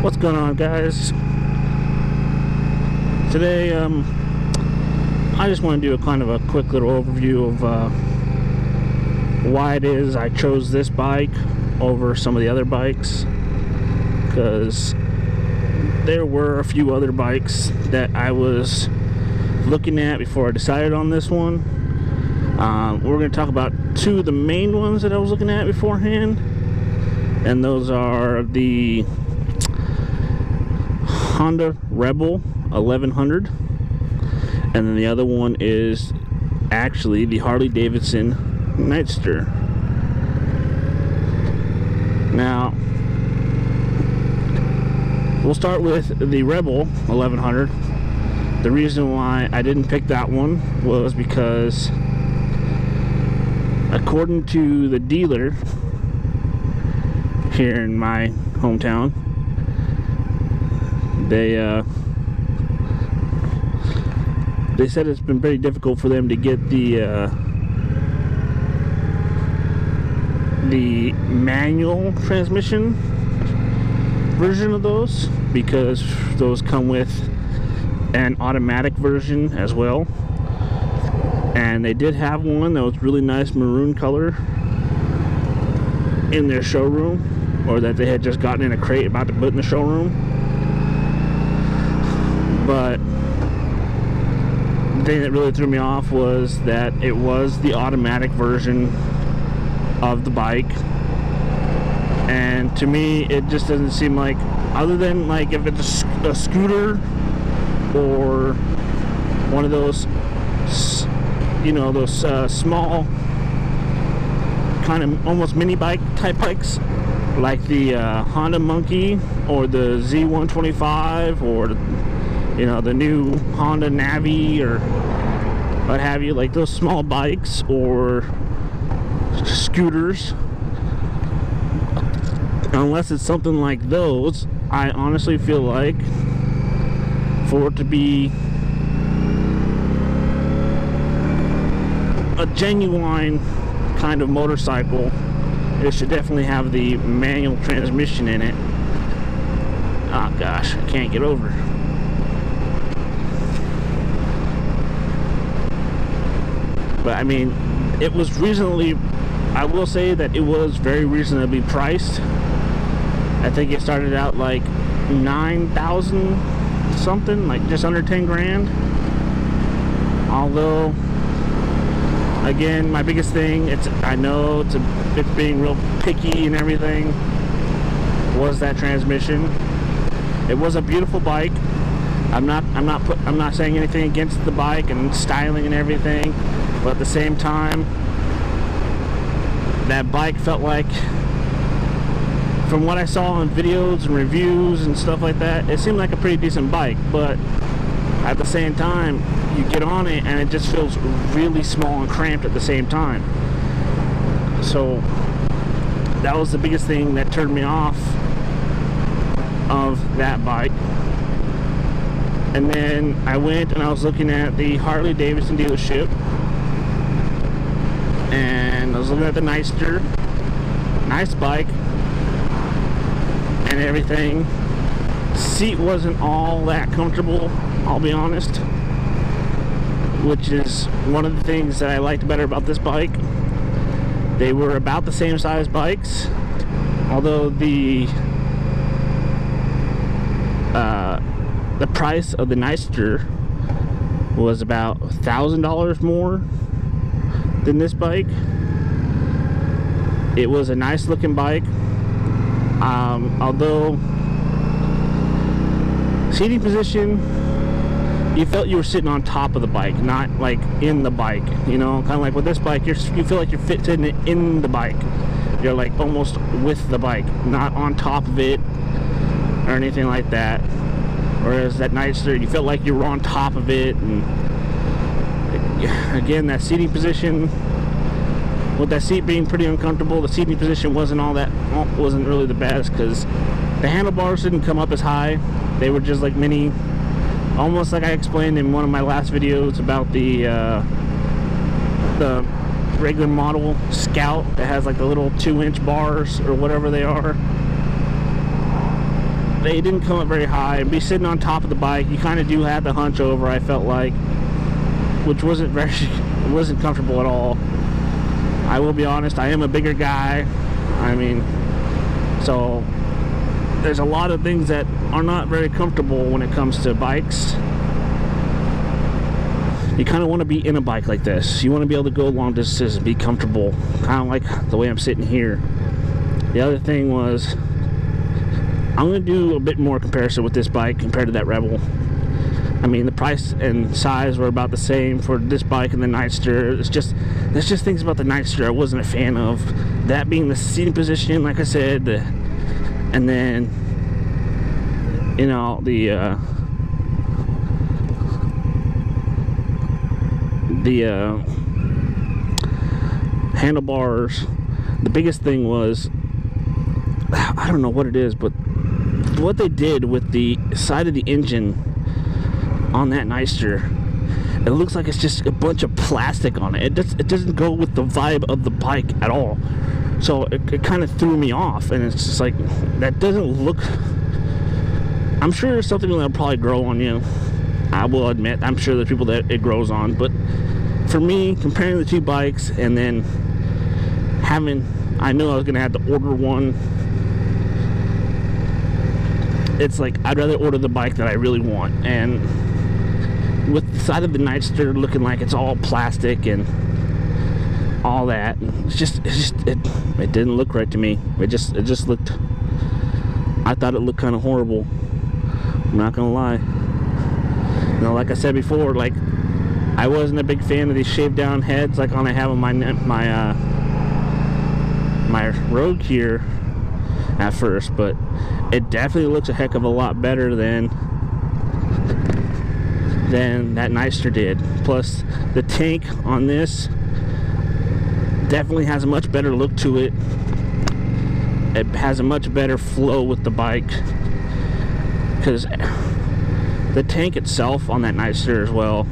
What's going on, guys? Today I just want to do a kind of a quick little overview of why it is I chose this bike over some of the other bikes, because there were a few other bikes that I was looking at before I decided on this one. We're going to talk about two of the main ones that I was looking at beforehand, and those are the Honda Rebel 1100, and then the other one is actually the Harley Davidson Nightster. Now, we'll start with the Rebel 1100. The reason why I didn't pick that one was because, according to the dealer here in my hometown, they said it's been very difficult for them to get the manual transmission version of those, because those come with an automatic version as well. And they did have one that was really nice maroon color in their showroom, or that they had just gotten in a crate about to put in the showroom. But the thing that really threw me off was that it was the automatic version of the bike, and to me it just doesn't seem like, other than like if it's a scooter or one of those, you know, those small kind of almost mini bike type bikes, like the Honda Monkey or the Z125, or you know, the new Honda Navi or what have you, like those small bikes or scooters, unless it's something like those, I honestly feel like for it to be a genuine kind of motorcycle, it should definitely have the manual transmission in it. Oh gosh, I can't get over. But I mean, it was reasonably, I will say that it was very reasonably priced. I think it started out like 9,000 something, like just under 10 grand. Although, again, my biggest thing, I know it's being real picky and everything, was that transmission. It was a beautiful bike. I'm not saying anything against the bike and styling and everything, but at the same time, that bike felt like, from what I saw on videos and reviews and stuff like that, it seemed like a pretty decent bike. But at the same time, you get on it and it just feels really small and cramped at the same time. So that was the biggest thing that turned me off of that bike. And then I went and I was looking at the Harley Davidson dealership, and I was looking at the Nightster. Nice bike and everything. Seat wasn't all that comfortable, I'll be honest, which is one of the things that I liked better about this bike. They were about the same size bikes, although the price of the Nightster was about $1,000 more than this bike. It was a nice looking bike, although seating position, you felt you were sitting on top of the bike, not like in the bike, you know, kind of like with this bike, you feel like you're sitting in the bike. You're like almost with the bike, not on top of it or anything like that. Whereas that Nightster, you felt like you were on top of it. And again, that seating position, with that seat being pretty uncomfortable, the seating position wasn't really the best, because the handlebars didn't come up as high. They were just like mini, almost like I explained in one of my last videos about the regular model Scout that has like the little 2-inch bars or whatever they are. they didn't come up very high. And be sitting on top of the bike, you kind of do have to hunch over, I felt like, which wasn't comfortable at all. I will be honest, I am a bigger guy. I mean, so there's a lot of things that are not very comfortable when it comes to bikes. You kind of want to be in a bike like this. You want to be able to go long distances and be comfortable, kind of like the way I'm sitting here. The other thing was, I'm going to do a bit more comparison with this bike compared to that Rebel. I mean, the price and size were about the same for this bike and the Nightster. There's just things about the Nightster I wasn't a fan of. That being the seating position, like I said, and then, you know, the handlebars. The biggest thing was, I don't know what it is, but what they did with the side of the engine on that Nightster, it looks like it's just a bunch of plastic on it. It doesn't go with the vibe of the bike at all. So it kind of threw me off, and it's just like, that doesn't look. I'm sure it's something that'll probably grow on you. I will admit, I'm sure there's people that it grows on, but for me, comparing the two bikes and then I knew I was gonna have to order one. It's like, I'd rather order the bike that I really want. And with the side of the Nightster looking like it's all plastic and all that, it didn't look right to me. It just looked, I thought it looked kind of horrible. I'm not gonna lie. You know, like I said before, like, I wasn't a big fan of these shaved down heads like I have on my Rogue here at first, but it definitely looks a heck of a lot better than that Nightster did. Plus, the tank on this definitely has a much better look to it. It has a much better flow with the bike, because the tank itself on that Nightster as well,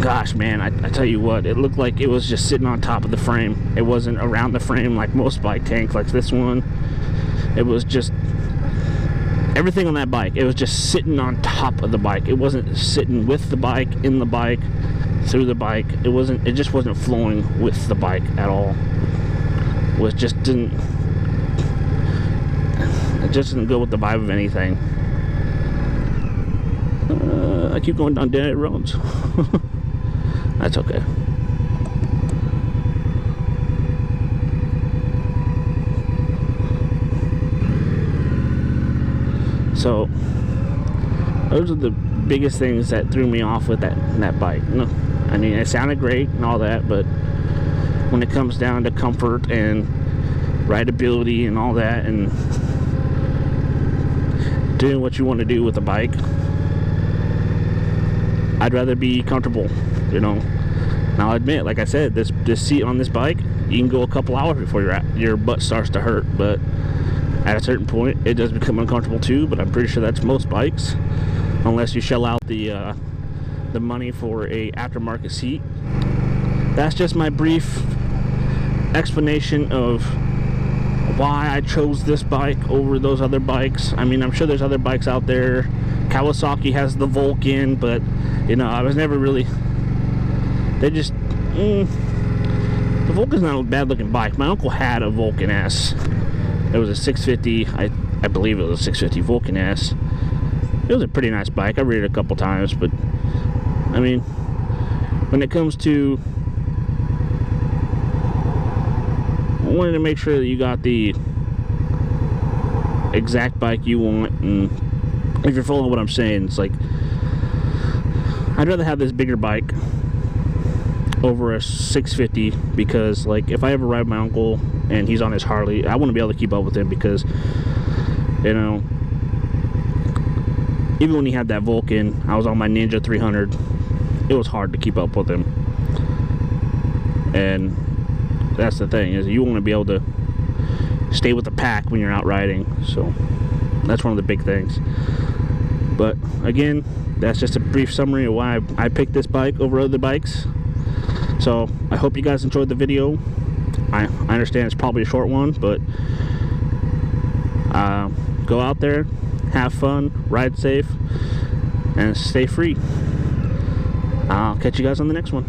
gosh, man, I tell you what, it looked like it was just sitting on top of the frame. It wasn't around the frame like most bike tanks like this one. It was just everything on that bike. It was just sitting on top of the bike. It wasn't sitting with the bike, in the bike, through the bike. It just wasn't flowing with the bike at all. It just didn't go with the vibe of anything. I keep going down dead roads. That's okay. So those are the biggest things that threw me off with that bike. No, I mean, it sounded great and all that, but when it comes down to comfort and rideability and all that, and doing what you want to do with a bike, I'd rather be comfortable, you know. Now, I'll admit, like I said, this seat on this bike, you can go a couple hours before your butt starts to hurt, but at a certain point, it does become uncomfortable too. But I'm pretty sure that's most bikes, unless you shell out the money for a aftermarket seat. That's just my brief explanation of why I chose this bike over those other bikes. I mean, I'm sure there's other bikes out there. Kawasaki has the Vulcan, but you know, I was never really. The Vulcan's not a bad looking bike. My uncle had a Vulcan S. It was a 650. I believe it was a 650 Vulcan S. It was a pretty nice bike. I rode it a couple times, but I mean, when it comes to, I wanted to make sure that you got the exact bike you want. And if you're following what I'm saying, it's like, I'd rather have this bigger bike over a 650, because like, if I ever ride my uncle and he's on his Harley, I want to be able to keep up with him, because, you know, even when he had that Vulcan, I was on my Ninja 300, it was hard to keep up with him. And that's the thing, is you want to be able to stay with the pack when you're out riding. So that's one of the big things. But again, that's just a brief summary of why I picked this bike over other bikes. So I hope you guys enjoyed the video. I understand it's probably a short one, but go out there, have fun, ride safe, and stay free. I'll catch you guys on the next one.